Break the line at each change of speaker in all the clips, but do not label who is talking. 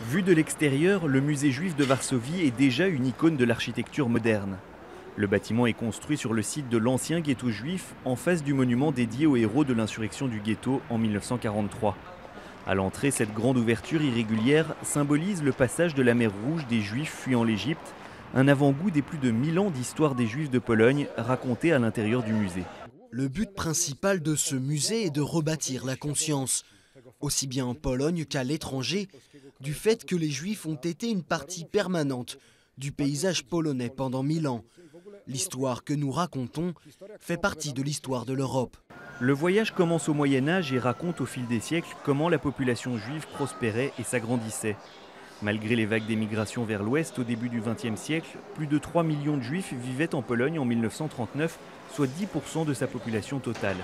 Vu de l'extérieur, le musée juif de Varsovie est déjà une icône de l'architecture moderne. Le bâtiment est construit sur le site de l'ancien ghetto juif, en face du monument dédié aux héros de l'insurrection du ghetto en 1943. À l'entrée, cette grande ouverture irrégulière symbolise le passage de la mer Rouge des Juifs fuyant l'Égypte, un avant-goût des plus de 1000 ans d'histoire des Juifs de Pologne raconté à l'intérieur du musée.
Le but principal de ce musée est de rebâtir la conscience, aussi bien en Pologne qu'à l'étranger, du fait que les Juifs ont été une partie permanente du paysage polonais pendant 1000 ans. L'histoire que nous racontons fait partie de l'histoire de l'Europe.
Le voyage commence au Moyen-Âge et raconte au fil des siècles comment la population juive prospérait et s'agrandissait. Malgré les vagues d'émigration vers l'ouest au début du XXe siècle, plus de 3 millions de juifs vivaient en Pologne en 1939, soit 10% de sa population totale.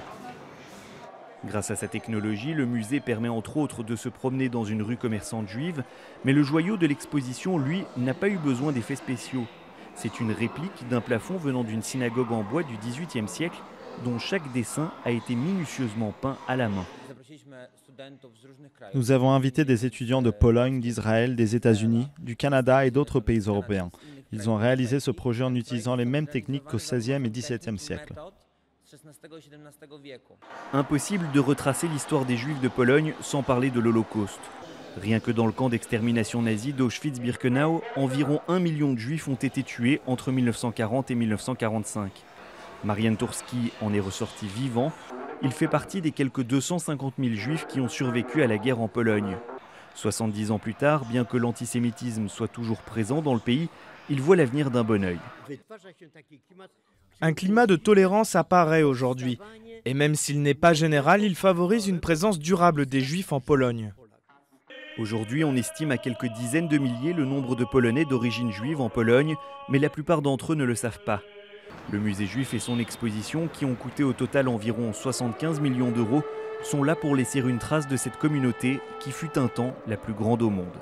Grâce à sa technologie, le musée permet entre autres de se promener dans une rue commerçante juive, mais le joyau de l'exposition, lui, n'a pas eu besoin d'effets spéciaux. C'est une réplique d'un plafond venant d'une synagogue en bois du XVIIIe siècle, dont chaque dessin a été minutieusement peint à la main.
Nous avons invité des étudiants de Pologne, d'Israël, des États-Unis, du Canada et d'autres pays européens. Ils ont réalisé ce projet en utilisant les mêmes techniques qu'au XVIe et XVIIe siècle.
Impossible de retracer l'histoire des Juifs de Pologne sans parler de l'Holocauste. Rien que dans le camp d'extermination nazi d'Auschwitz-Birkenau, environ 1 million de Juifs ont été tués entre 1940 et 1945. Marian Turski en est ressorti vivant. Il fait partie des quelques 250 000 Juifs qui ont survécu à la guerre en Pologne. 70 ans plus tard, bien que l'antisémitisme soit toujours présent dans le pays, il voit l'avenir d'un bon œil.
Un climat de tolérance apparaît aujourd'hui. Et même s'il n'est pas général, il favorise une présence durable des Juifs en Pologne.
Aujourd'hui, on estime à quelques dizaines de milliers le nombre de Polonais d'origine juive en Pologne, mais la plupart d'entre eux ne le savent pas. Le musée juif et son exposition, qui ont coûté au total environ 75 millions d'euros, sont là pour laisser une trace de cette communauté qui fut un temps la plus grande au monde.